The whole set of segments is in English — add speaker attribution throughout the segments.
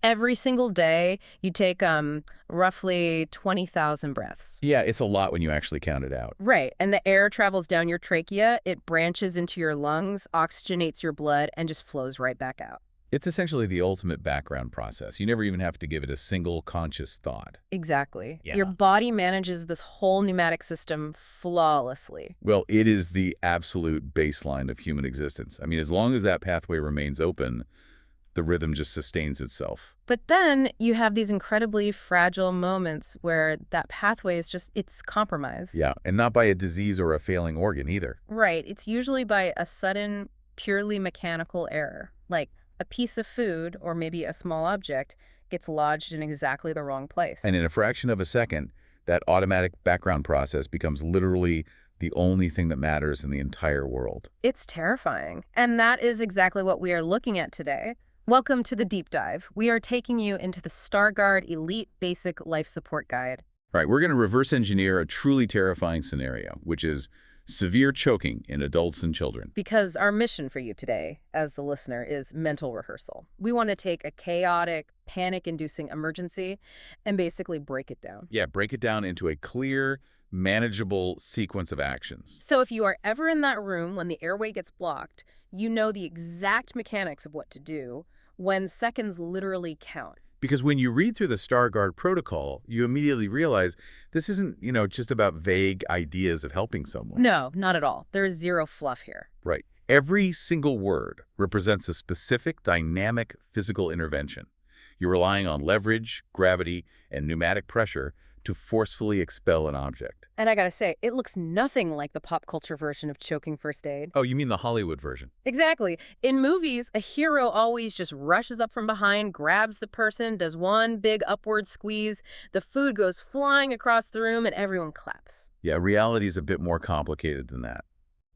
Speaker 1: Every single day, you take roughly 20,000 breaths.
Speaker 2: Yeah, it's a lot when you actually count it out.
Speaker 1: Right, and the air travels down your trachea, it branches into your lungs, oxygenates your blood, and just flows right back out.
Speaker 2: It's essentially the ultimate background process. You never even have to give it a single conscious thought.
Speaker 1: Exactly. Your
Speaker 2: Yeah.
Speaker 1: body manages this whole pneumatic system flawlessly.
Speaker 2: Well, it is the absolute baseline of human existence. I mean, as long as that pathway remains open, the rhythm just sustains itself.
Speaker 1: But then you have these incredibly fragile moments where that pathway is it's compromised.
Speaker 2: Yeah, and not by a disease or a failing organ either.
Speaker 1: Right. It's usually by a sudden, purely mechanical error, like a piece of food or maybe a small object gets lodged in exactly the wrong place.
Speaker 2: And in a fraction of a second, that automatic background process becomes literally the only thing that matters in the entire world.
Speaker 1: It's terrifying. And that is exactly what we are looking at today. Welcome to the Deep Dive. We are taking you into the StarGuard Elite Basic Life Support Guide.
Speaker 2: All right, we're going to reverse engineer a truly terrifying scenario, which is severe choking in adults and children.
Speaker 1: Because our mission for you today, as the listener, is mental rehearsal. We want to take a chaotic, panic-inducing emergency and basically break it down.
Speaker 2: Yeah, break it down into a clear, manageable sequence of actions.
Speaker 1: So if you are ever in that room when the airway gets blocked, you know the exact mechanics of what to do when seconds literally count.
Speaker 2: Because when you read through the StarGuard protocol, you immediately realize this isn't, just about vague ideas of helping someone.
Speaker 1: No, not at all. There is zero fluff here.
Speaker 2: Right. Every single word represents a specific dynamic physical intervention. You're relying on leverage, gravity, and pneumatic pressure to forcefully expel an object.
Speaker 1: And I gotta say, it looks nothing like the pop culture version of choking first aid.
Speaker 2: Oh, you mean the Hollywood version?
Speaker 1: Exactly. In movies, a hero always just rushes up from behind, grabs the person, does one big upward squeeze, the food goes flying across the room, and everyone claps.
Speaker 2: Yeah, reality is a bit more complicated than that.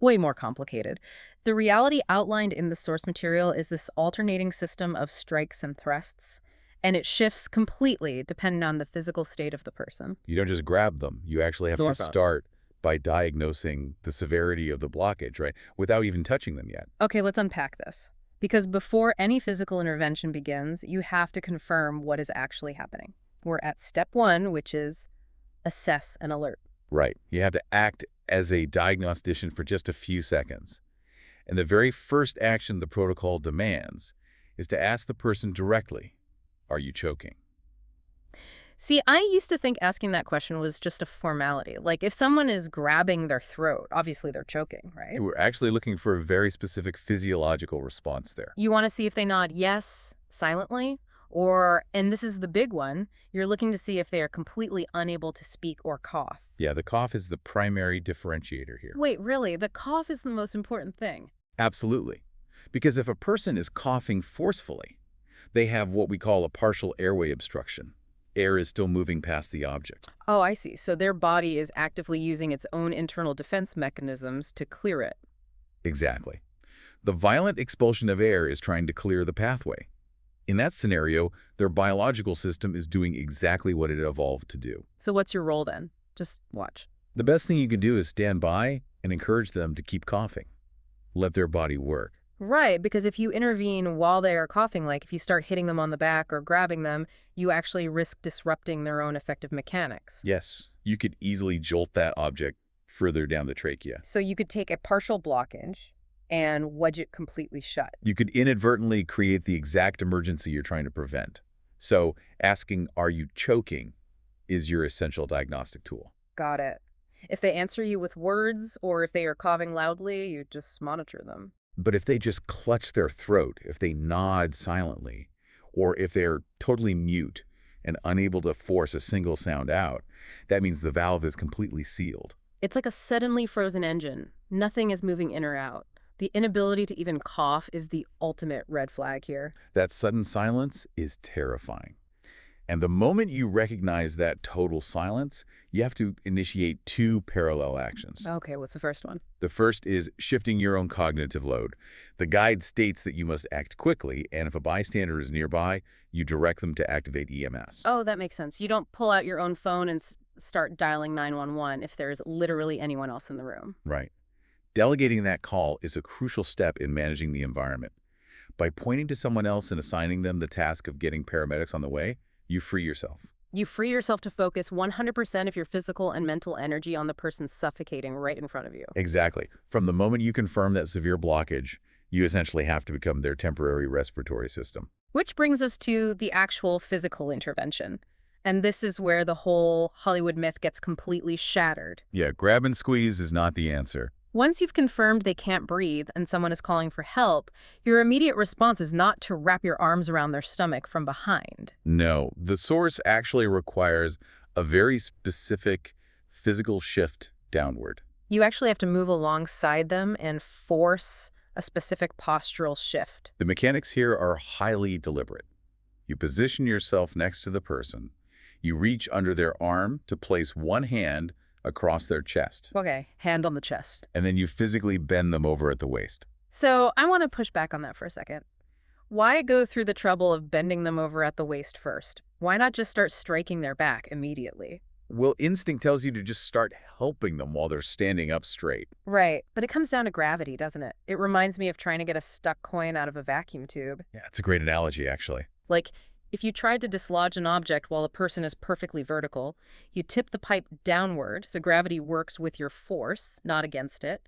Speaker 1: Way more complicated. The reality outlined in the source material is this alternating system of strikes and thrusts, and it shifts completely depending on the physical state of the person.
Speaker 2: You don't just grab them. You actually have to start by diagnosing the severity of the blockage, right? Without even touching them yet.
Speaker 1: Okay, let's unpack this. Because before any physical intervention begins, you have to confirm what is actually happening. We're at step 1, which is assess and alert.
Speaker 2: Right. You have to act as a diagnostician for just a few seconds. And the very first action the protocol demands is to ask the person directly, are you choking?
Speaker 1: See, I used to think asking that question was just a formality. Like, if someone is grabbing their throat, obviously they're choking, right?
Speaker 2: We're actually looking for a very specific physiological response there.
Speaker 1: You want to see if they nod yes silently, or, and this is the big one, you're looking to see if they are completely unable to speak or cough.
Speaker 2: Yeah, the cough is the primary differentiator here.
Speaker 1: Wait, really? The cough is the most important thing?
Speaker 2: Absolutely. Because if a person is coughing forcefully, they have what we call a partial airway obstruction. Air is still moving past the object.
Speaker 1: Oh, I see. So their body is actively using its own internal defense mechanisms to clear it.
Speaker 2: Exactly. The violent expulsion of air is trying to clear the pathway. In that scenario, their biological system is doing exactly what it evolved to do.
Speaker 1: So what's your role then? Just watch.
Speaker 2: The best thing you can do is stand by and encourage them to keep coughing. Let their body work.
Speaker 1: Right, because if you intervene while they are coughing, like if you start hitting them on the back or grabbing them, you actually risk disrupting their own effective mechanics.
Speaker 2: Yes, you could easily jolt that object further down the trachea.
Speaker 1: So you could take a partial blockage and wedge it completely shut.
Speaker 2: You could inadvertently create the exact emergency you're trying to prevent. So asking, are you choking, is your essential diagnostic tool.
Speaker 1: Got it. If they answer you with words or if they are coughing loudly, you just monitor them.
Speaker 2: But if they just clutch their throat, if they nod silently, or if they're totally mute and unable to force a single sound out, that means the valve is completely sealed.
Speaker 1: It's like a suddenly frozen engine. Nothing is moving in or out. The inability to even cough is the ultimate red flag here.
Speaker 2: That sudden silence is terrifying. And the moment you recognize that total silence, you have to initiate two parallel actions.
Speaker 1: Okay, what's the first one?
Speaker 2: The first is shifting your own cognitive load. The guide states that you must act quickly, and if a bystander is nearby, you direct them to activate EMS.
Speaker 1: Oh, that makes sense. You don't pull out your own phone and start dialing 911 if there's literally anyone else in the room.
Speaker 2: Right. Delegating that call is a crucial step in managing the environment. By pointing to someone else and assigning them the task of getting paramedics on the way, you free yourself.
Speaker 1: You free yourself to focus 100% of your physical and mental energy on the person suffocating right in front of you.
Speaker 2: Exactly. From the moment you confirm that severe blockage, you essentially have to become their temporary respiratory system.
Speaker 1: Which brings us to the actual physical intervention. And this is where the whole Hollywood myth gets completely shattered.
Speaker 2: Yeah, grab and squeeze is not the answer.
Speaker 1: Once you've confirmed they can't breathe and someone is calling for help, your immediate response is not to wrap your arms around their stomach from behind.
Speaker 2: No, the source actually requires a very specific physical shift downward.
Speaker 1: You actually have to move alongside them and force a specific postural shift.
Speaker 2: The mechanics here are highly deliberate. You position yourself next to the person. You reach under their arm to place one hand across their chest.
Speaker 1: Okay, hand on the chest.
Speaker 2: And then you physically bend them over at the waist.
Speaker 1: So I want to push back on that for a second. Why go through the trouble of bending them over at the waist first? Why not just start striking their back immediately?
Speaker 2: Well, instinct tells you to just start helping them while they're standing up straight.
Speaker 1: Right, but it comes down to gravity, doesn't it? It reminds me of trying to get a stuck coin out of a vacuum tube.
Speaker 2: Yeah, it's a great analogy, actually.
Speaker 1: Like, if you tried to dislodge an object while a person is perfectly vertical, you tip the pipe downward so gravity works with your force, not against it.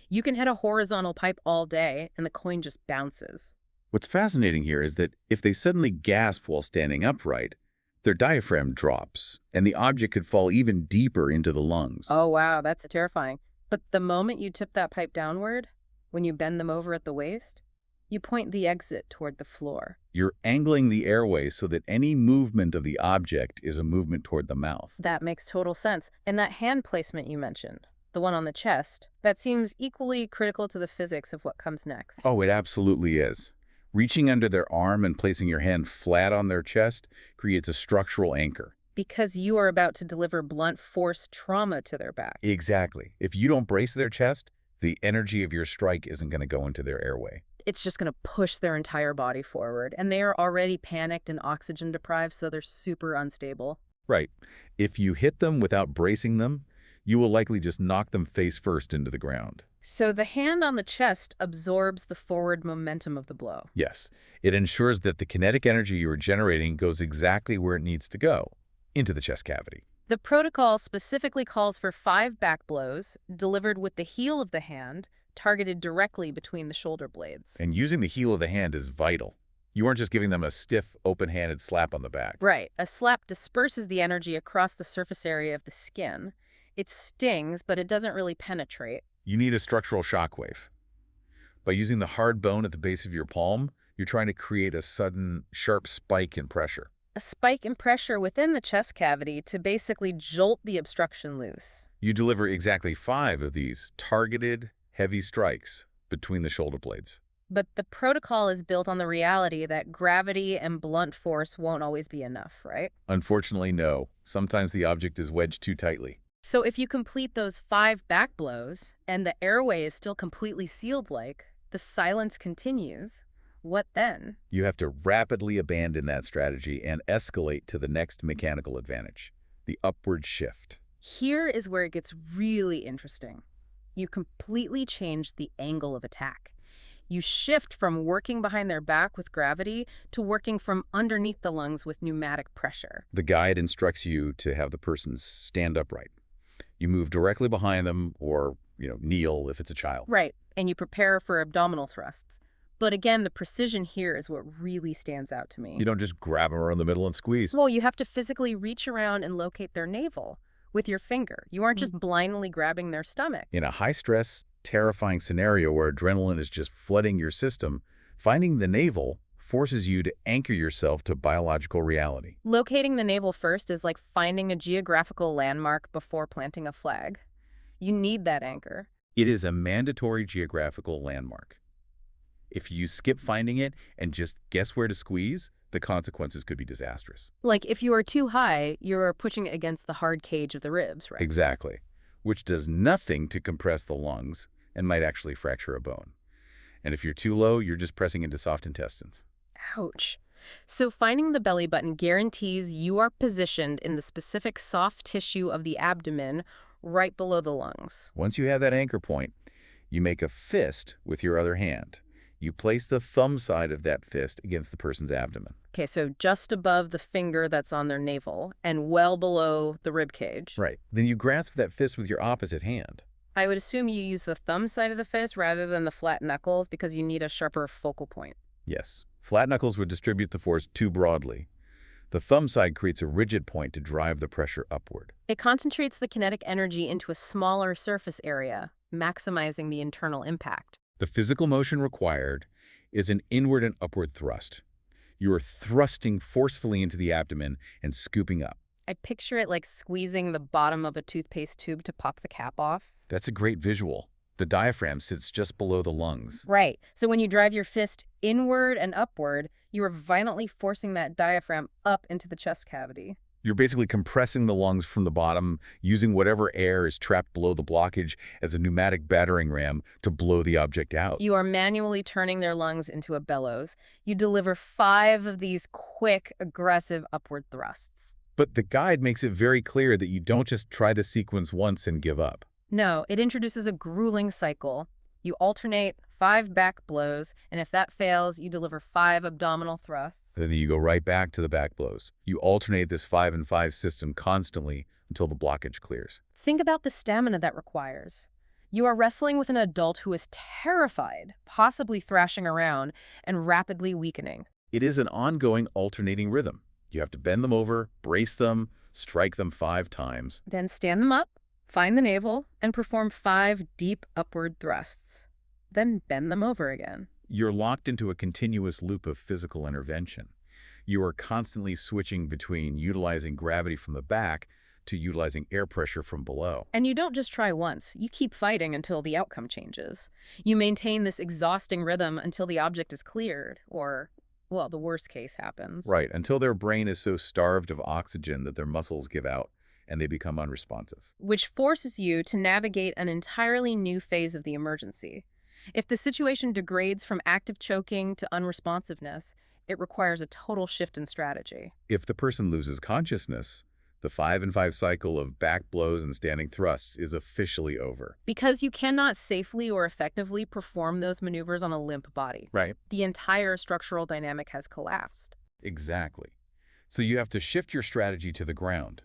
Speaker 1: You can hit a horizontal pipe all day and the coin just bounces.
Speaker 2: What's fascinating here is that if they suddenly gasp while standing upright, their diaphragm drops, and the object could fall even deeper into the lungs.
Speaker 1: Oh, wow, that's terrifying. But the moment you tip that pipe downward, when you bend them over at the waist, you point the exit toward the floor.
Speaker 2: You're angling the airway so that any movement of the object is a movement toward the mouth.
Speaker 1: That makes total sense. And that hand placement you mentioned, the one on the chest, that seems equally critical to the physics of what comes next.
Speaker 2: Oh, it absolutely is. Reaching under their arm and placing your hand flat on their chest creates a structural anchor.
Speaker 1: Because you are about to deliver blunt force trauma to their back.
Speaker 2: Exactly. If you don't brace their chest, the energy of your strike isn't going to go into their airway.
Speaker 1: It's just going to push their entire body forward. And they are already panicked and oxygen deprived, so they're super unstable.
Speaker 2: Right. If you hit them without bracing them, you will likely just knock them face first into the ground.
Speaker 1: So the hand on the chest absorbs the forward momentum of the blow.
Speaker 2: Yes. It ensures that the kinetic energy you are generating goes exactly where it needs to go, into the chest cavity.
Speaker 1: The protocol specifically calls for 5 back blows, delivered with the heel of the hand, targeted directly between the shoulder blades.
Speaker 2: And using the heel of the hand is vital. You aren't just giving them a stiff, open-handed slap on the back.
Speaker 1: Right. A slap disperses the energy across the surface area of the skin. It stings, but it doesn't really penetrate.
Speaker 2: You need a structural shockwave. By using the hard bone at the base of your palm, you're trying to create a sudden, sharp spike in pressure.
Speaker 1: A spike in pressure within the chest cavity to basically jolt the obstruction loose.
Speaker 2: You deliver exactly 5 of these targeted, heavy strikes between the shoulder blades.
Speaker 1: But the protocol is built on the reality that gravity and blunt force won't always be enough, right?
Speaker 2: Unfortunately, no. Sometimes the object is wedged too tightly.
Speaker 1: So if you complete those 5 back blows and the airway is still completely sealed the silence continues, what then?
Speaker 2: You have to rapidly abandon that strategy and escalate to the next mechanical advantage, the upward shift.
Speaker 1: Here is where it gets really interesting. You completely change the angle of attack. You shift from working behind their back with gravity to working from underneath the lungs with pneumatic pressure.
Speaker 2: The guide instructs you to have the person stand upright. You move directly behind them or, kneel if it's a child.
Speaker 1: Right, and you prepare for abdominal thrusts. But again, the precision here is what really stands out to me.
Speaker 2: You don't just grab them around the middle and squeeze.
Speaker 1: Well, you have to physically reach around and locate their navel with your finger. You aren't just blindly grabbing their stomach.
Speaker 2: In a high-stress, terrifying scenario where adrenaline is just flooding your system, finding the navel forces you to anchor yourself to biological reality.
Speaker 1: Locating the navel first is like finding a geographical landmark before planting a flag. You need that anchor.
Speaker 2: It is a mandatory geographical landmark. If you skip finding it and just guess where to squeeze, the consequences could be disastrous.
Speaker 1: Like if you are too high, you're pushing against the hard cage of the ribs, right?
Speaker 2: Exactly, which does nothing to compress the lungs and might actually fracture a bone. And if you're too low, you're just pressing into soft intestines.
Speaker 1: Ouch. So finding the belly button guarantees you are positioned in the specific soft tissue of the abdomen right below the lungs.
Speaker 2: Once you have that anchor point, you make a fist with your other hand. You place the thumb side of that fist against the person's abdomen.
Speaker 1: Okay, so just above the finger that's on their navel and well below the rib cage.
Speaker 2: Right. Then you grasp that fist with your opposite hand.
Speaker 1: I would assume you use the thumb side of the fist rather than the flat knuckles because you need a sharper focal point.
Speaker 2: Yes. Flat knuckles would distribute the force too broadly. The thumb side creates a rigid point to drive the pressure upward.
Speaker 1: It concentrates the kinetic energy into a smaller surface area, maximizing the internal impact.
Speaker 2: The physical motion required is an inward and upward thrust. You are thrusting forcefully into the abdomen and scooping up.
Speaker 1: I picture it like squeezing the bottom of a toothpaste tube to pop the cap off.
Speaker 2: That's a great visual. The diaphragm sits just below the lungs.
Speaker 1: Right. So when you drive your fist inward and upward, you are violently forcing that diaphragm up into the chest cavity.
Speaker 2: You're basically compressing the lungs from the bottom, using whatever air is trapped below the blockage as a pneumatic battering ram to blow the object out.
Speaker 1: You are manually turning their lungs into a bellows. You deliver 5 of these quick, aggressive upward thrusts.
Speaker 2: But the guide makes it very clear that you don't just try the sequence once and give up.
Speaker 1: No, it introduces a grueling cycle. You alternate 5 back blows, and if that fails, you deliver 5 abdominal thrusts.
Speaker 2: Then you go right back to the back blows. You alternate this 5 and 5 system constantly until the blockage clears.
Speaker 1: Think about the stamina that requires. You are wrestling with an adult who is terrified, possibly thrashing around, and rapidly weakening.
Speaker 2: It is an ongoing alternating rhythm. You have to bend them over, brace them, strike them 5 times.
Speaker 1: Then stand them up, find the navel, and perform 5 deep upward thrusts. Then bend them over again.
Speaker 2: You're locked into a continuous loop of physical intervention. You are constantly switching between utilizing gravity from the back to utilizing air pressure from below.
Speaker 1: And you don't just try once. You keep fighting until the outcome changes. You maintain this exhausting rhythm until the object is cleared, or, well, the worst case happens.
Speaker 2: Right, until their brain is so starved of oxygen that their muscles give out and they become unresponsive.
Speaker 1: Which forces you to navigate an entirely new phase of the emergency. If the situation degrades from active choking to unresponsiveness, it requires a total shift in strategy.
Speaker 2: If the person loses consciousness, the 5 and 5 cycle of back blows and standing thrusts is officially over.
Speaker 1: Because you cannot safely or effectively perform those maneuvers on a limp body.
Speaker 2: Right.
Speaker 1: The entire structural dynamic has collapsed.
Speaker 2: Exactly. So you have to shift your strategy to the ground.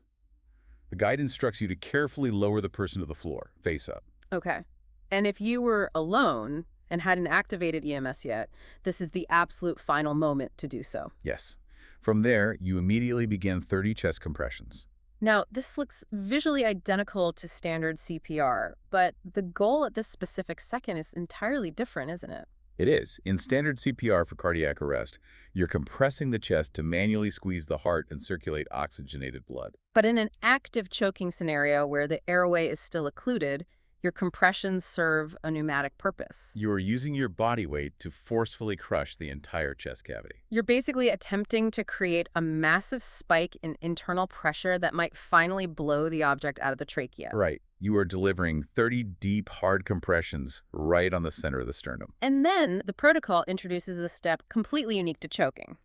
Speaker 2: The guide instructs you to carefully lower the person to the floor, face up.
Speaker 1: Okay. And if you were alone and hadn't activated EMS yet, this is the absolute final moment to do so.
Speaker 2: Yes. From there, you immediately begin 30 chest compressions.
Speaker 1: Now, this looks visually identical to standard CPR, but the goal at this specific second is entirely different, isn't it?
Speaker 2: It is. In standard CPR for cardiac arrest, you're compressing the chest to manually squeeze the heart and circulate oxygenated blood.
Speaker 1: But in an active choking scenario where the airway is still occluded, your compressions serve a pneumatic purpose.
Speaker 2: You are using your body weight to forcefully crush the entire chest cavity.
Speaker 1: You're basically attempting to create a massive spike in internal pressure that might finally blow the object out of the trachea.
Speaker 2: Right. You are delivering 30 deep, hard compressions right on the center of the sternum.
Speaker 1: And then the protocol introduces a step completely unique to choking.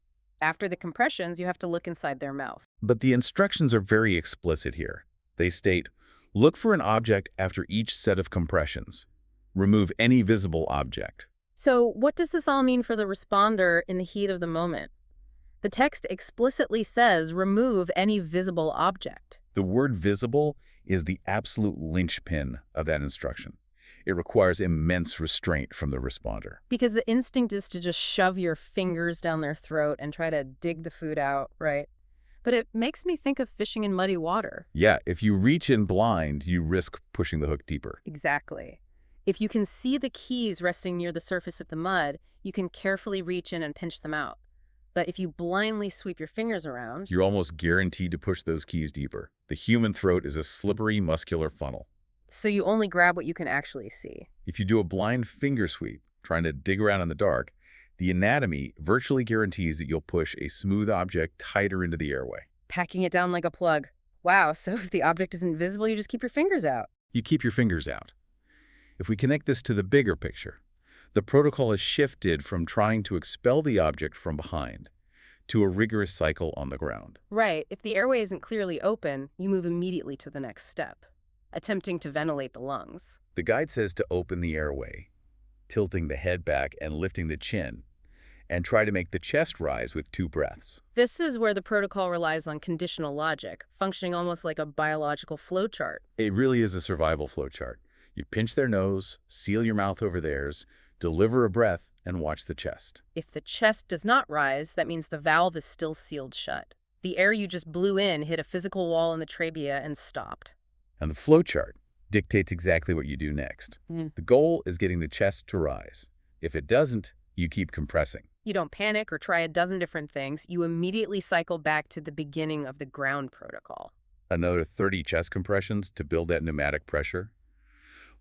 Speaker 1: After the compressions, you have to look inside their mouth.
Speaker 2: But the instructions are very explicit here. They state, look for an object after each set of compressions. Remove any visible object.
Speaker 1: So what does this all mean for the responder in the heat of the moment? The text explicitly says remove any visible object.
Speaker 2: The word visible is the absolute linchpin of that instruction. It requires immense restraint from the responder.
Speaker 1: Because the instinct is to just shove your fingers down their throat and try to dig the food out, right? But it makes me think of fishing in muddy water.
Speaker 2: Yeah, if you reach in blind, you risk pushing the hook deeper.
Speaker 1: Exactly. If you can see the keys resting near the surface of the mud, you can carefully reach in and pinch them out. But if you blindly sweep your fingers around,
Speaker 2: you're almost guaranteed to push those keys deeper. The human throat is a slippery, muscular funnel.
Speaker 1: So you only grab what you can actually see.
Speaker 2: If you do a blind finger sweep, trying to dig around in the dark, the anatomy virtually guarantees that you'll push a smooth object tighter into the airway.
Speaker 1: Packing it down like a plug. Wow, so if the object isn't visible, you just keep your fingers out.
Speaker 2: You keep your fingers out. If we connect this to the bigger picture, the protocol has shifted from trying to expel the object from behind to a rigorous cycle on the ground.
Speaker 1: Right. If the airway isn't clearly open, you move immediately to the next step, attempting to ventilate the lungs.
Speaker 2: The guide says to open the airway. tilting the head back and lifting the chin, and try to make the chest rise with 2 breaths.
Speaker 1: This is where the protocol relies on conditional logic, functioning almost like a biological flowchart.
Speaker 2: It really is a survival flowchart. You pinch their nose, seal your mouth over theirs, deliver a breath, and watch the chest.
Speaker 1: If the chest does not rise, that means the valve is still sealed shut. The air you just blew in hit a physical wall in the trachea and stopped.
Speaker 2: And the flowchart dictates exactly what you do next. The goal is getting the chest to rise. If it doesn't, you keep compressing.
Speaker 1: You don't panic or try a dozen different things. You immediately cycle back to the beginning of the ground protocol.
Speaker 2: Another 30 chest compressions to build that pneumatic pressure.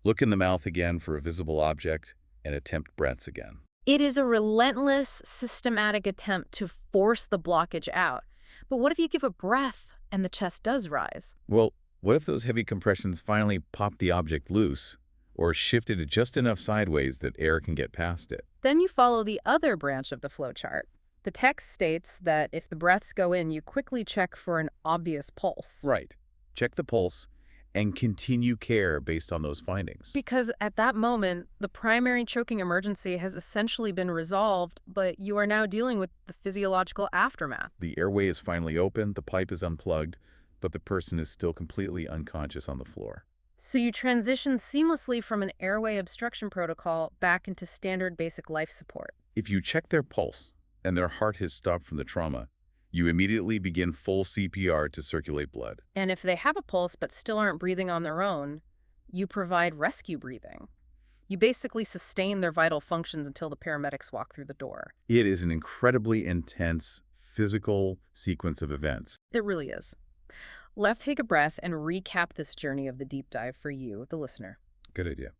Speaker 2: Look in the mouth again for a visible object and attempt breaths again.
Speaker 1: It is a relentless, systematic attempt to force the blockage out. But what if you give a breath and the chest does rise?
Speaker 2: Well, what if those heavy compressions finally pop the object loose or shifted it just enough sideways that air can get past it?
Speaker 1: Then you follow the other branch of the flowchart. The text states that if the breaths go in, you quickly check for an obvious pulse.
Speaker 2: Right. Check the pulse and continue care based on those findings.
Speaker 1: Because at that moment, the primary choking emergency has essentially been resolved, but you are now dealing with the physiological aftermath.
Speaker 2: The airway is finally open, the pipe is unplugged, but the person is still completely unconscious on the floor.
Speaker 1: So you transition seamlessly from an airway obstruction protocol back into standard basic life support.
Speaker 2: If you check their pulse and their heart has stopped from the trauma, you immediately begin full CPR to circulate blood.
Speaker 1: And if they have a pulse but still aren't breathing on their own, you provide rescue breathing. You basically sustain their vital functions until the paramedics walk through the door.
Speaker 2: It is an incredibly intense physical sequence of events.
Speaker 1: It really is. Let's take a breath and recap this journey of the deep dive for you, the listener.
Speaker 2: Good idea.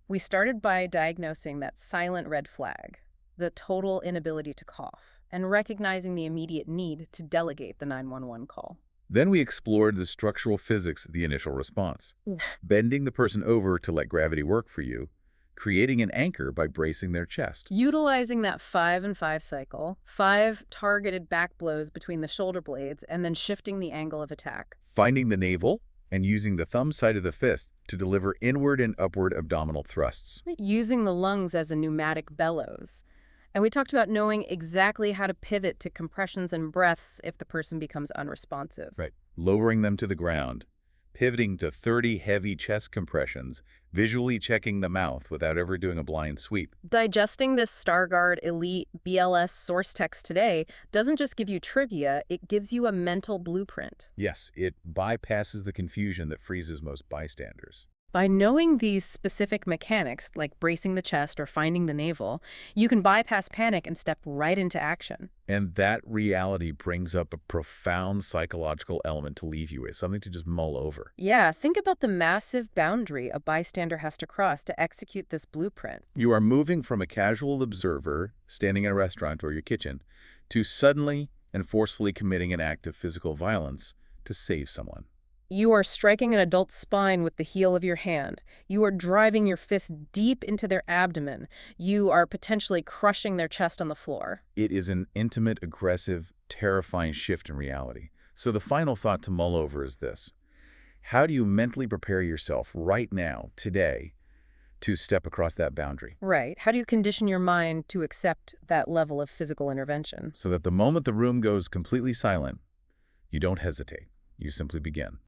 Speaker 1: We started by diagnosing that silent red flag, the total inability to cough, and recognizing the immediate need to delegate the 911 call.
Speaker 2: Then we explored the structural physics of the initial response, bending the person over to let gravity work for you, creating an anchor by bracing their chest.
Speaker 1: Utilizing that 5 and 5 cycle, 5 targeted back blows between the shoulder blades, and then shifting the angle of attack.
Speaker 2: Finding the navel and using the thumb side of the fist to deliver inward and upward abdominal thrusts.
Speaker 1: Using the lungs as a pneumatic bellows. And we talked about knowing exactly how to pivot to compressions and breaths if the person becomes unresponsive.
Speaker 2: Right. Lowering them to the ground, pivoting to 30 heavy chest compressions, visually checking the mouth without ever doing a blind sweep.
Speaker 1: Digesting this StarGuard Elite BLS source text today doesn't just give you trivia, it gives you a mental blueprint.
Speaker 2: Yes, it bypasses the confusion that freezes most bystanders.
Speaker 1: By knowing these specific mechanics, like bracing the chest or finding the navel, you can bypass panic and step right into action.
Speaker 2: And that reality brings up a profound psychological element to leave you with, something to just mull over.
Speaker 1: Yeah, think about the massive boundary a bystander has to cross to execute this blueprint.
Speaker 2: You are moving from a casual observer standing in a restaurant or your kitchen to suddenly and forcefully committing an act of physical violence to save someone.
Speaker 1: You are striking an adult's spine with the heel of your hand. You are driving your fist deep into their abdomen. You are potentially crushing their chest on the floor.
Speaker 2: It is an intimate, aggressive, terrifying shift in reality. So the final thought to mull over is this. How do you mentally prepare yourself right now, today, to step across that boundary?
Speaker 1: Right. How do you condition your mind to accept that level of physical intervention?
Speaker 2: So that the moment the room goes completely silent, you don't hesitate. You simply begin.